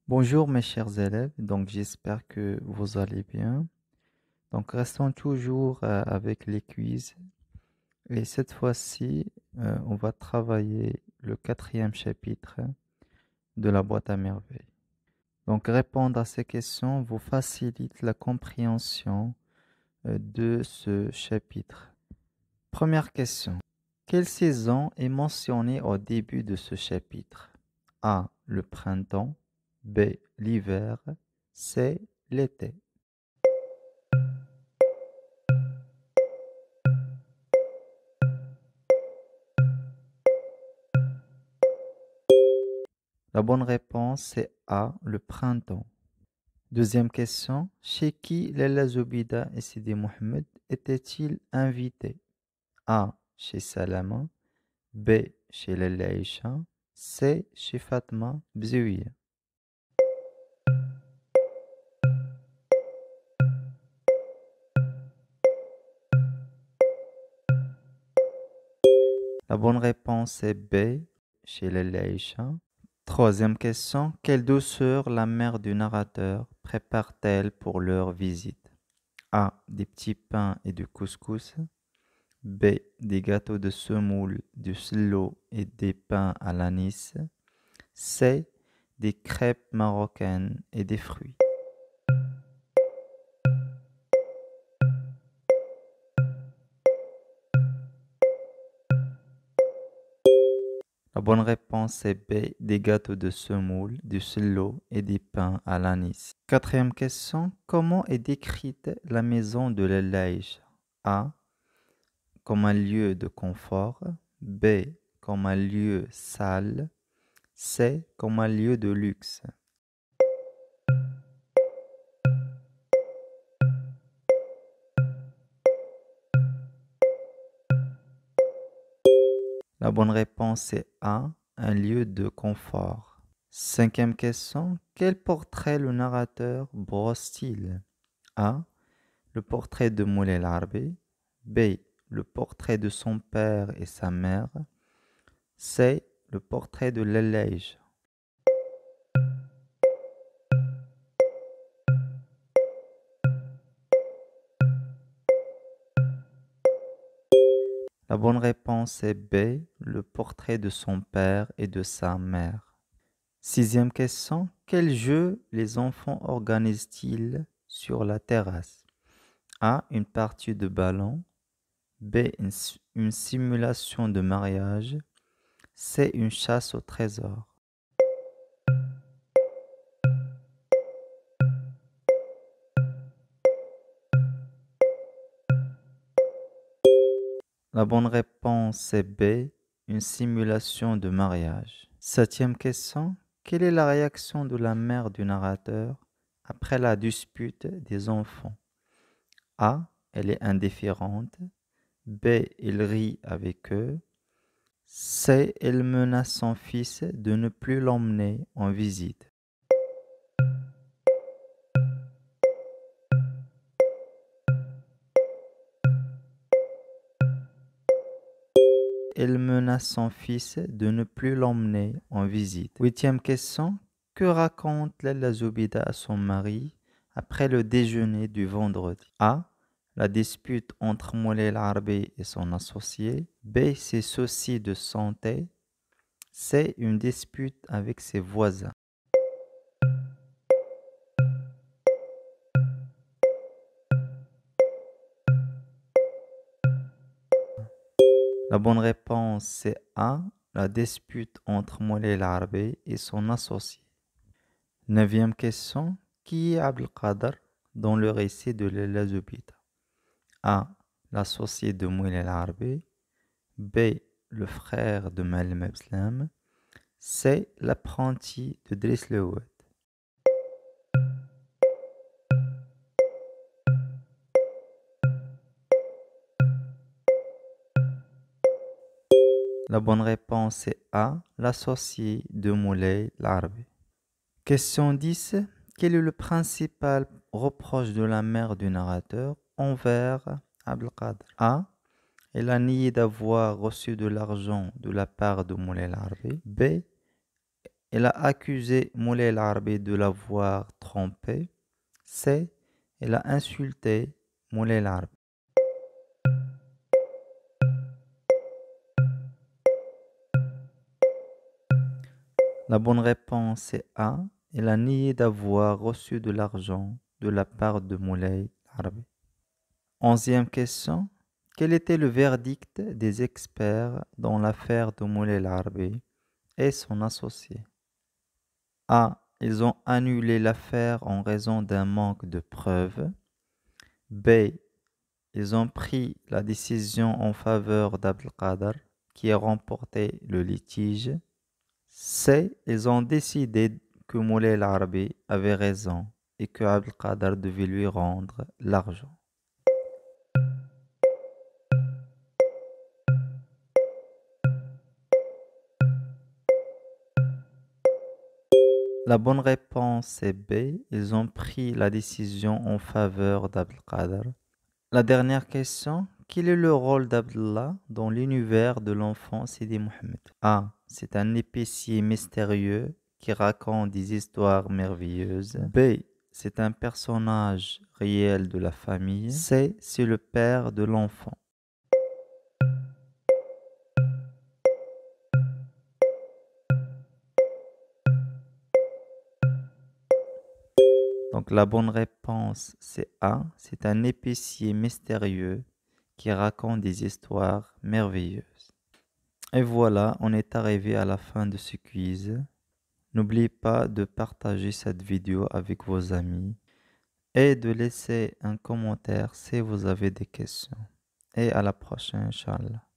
Bonjour mes chers élèves, donc j'espère que vous allez bien. Donc restons toujours avec les quiz et cette fois-ci on va travailler le quatrième chapitre de la boîte à merveilles. Donc répondre à ces questions vous facilite la compréhension de ce chapitre. Première question. Quelle saison est mentionnée au début de ce chapitre? A. Le printemps. B. L'hiver. C. L'été. La bonne réponse c'est A. Le printemps. Deuxième question. Chez qui Laila Zoubida et Sidi Mohamed étaient-ils invités? A. Chez Salama. B. Chez Laila Aïcha. C. Chez Fatma Bzouia. La bonne réponse est B, chez les Aïcha. Troisième question. Quelle douceur la mère du narrateur prépare-t-elle pour leur visite? A. Des petits pains et du couscous. B. Des gâteaux de semoule, du slow et des pains à l'anis. C. Des crêpes marocaines et des fruits. La bonne réponse est B, des gâteaux de semoule, du slow et des pains à l'anis. Quatrième question, comment est décrite la maison de l'Elaïch? A, comme un lieu de confort. B, comme un lieu sale. C, comme un lieu de luxe. La bonne réponse est A, un lieu de confort. Cinquième question, quel portrait le narrateur brosse-t-il? A, le portrait de Moulay Larbi. B, le portrait de son père et sa mère. C, le portrait de l'Elège. La bonne réponse est B, le portrait de son père et de sa mère. Sixième question, quel jeu les enfants organisent-ils sur la terrasse? A, une partie de ballon. B, une simulation de mariage. C, une chasse au trésor. La bonne réponse est B, une simulation de mariage. Septième question, quelle est la réaction de la mère du narrateur après la dispute des enfants? A, elle est indifférente. B, elle rit avec eux. C, elle menace son fils de ne plus l'emmener en visite. Elle menace son fils de ne plus l'emmener en visite. Huitième question. Que raconte Laila Zoubida à son mari après le déjeuner du vendredi? A. La dispute entre Moulay Larbi et son associé. B. Ses soucis de santé. C. Une dispute avec ses voisins. La bonne réponse c'est A. La dispute entre Moulay Larbi et son associé. Neuvième question. Qui est Abdelkader dans le récit de Laila Zoubida? A. L'associé de Moulay Larbi. B. Le frère de Malim Abslam. C. L'apprenti de Driss le Oued. La bonne réponse est A. L'associé de Moulay Larbi. Question 10. Quel est le principal reproche de la mère du narrateur envers Abdelkader? A. Elle a nié d'avoir reçu de l'argent de la part de Moulay Larbi. B. Elle a accusé Moulay El Arbi de l'avoir trompé. C. Elle a insulté Moulay El Arbi. La bonne réponse est A. Elle a nié d'avoir reçu de l'argent de la part de Moulay El Arbi. 11e question. Quel était le verdict des experts dans l'affaire de Moulay El Arbi et son associé? A. Ils ont annulé l'affaire en raison d'un manque de preuves. B. Ils ont pris la décision en faveur d'Abdelkader qui a remporté le litige. C. Ils ont décidé que Moulay El Arbi avait raison et que Abdelkader devait lui rendre l'argent. La bonne réponse est B. Ils ont pris la décision en faveur d'Abdelkader. La dernière question. Quel est le rôle d'Abdallah dans l'univers de l'enfant Sidi Mohamed? A. C'est un épicier mystérieux qui raconte des histoires merveilleuses. B. C'est un personnage réel de la famille. C. C'est le père de l'enfant. Donc la bonne réponse c'est A. C'est un épicier mystérieux qui raconte des histoires merveilleuses. Et voilà, on est arrivé à la fin de ce quiz. N'oubliez pas de partager cette vidéo avec vos amis et de laisser un commentaire si vous avez des questions. Et à la prochaine, Inch'Allah.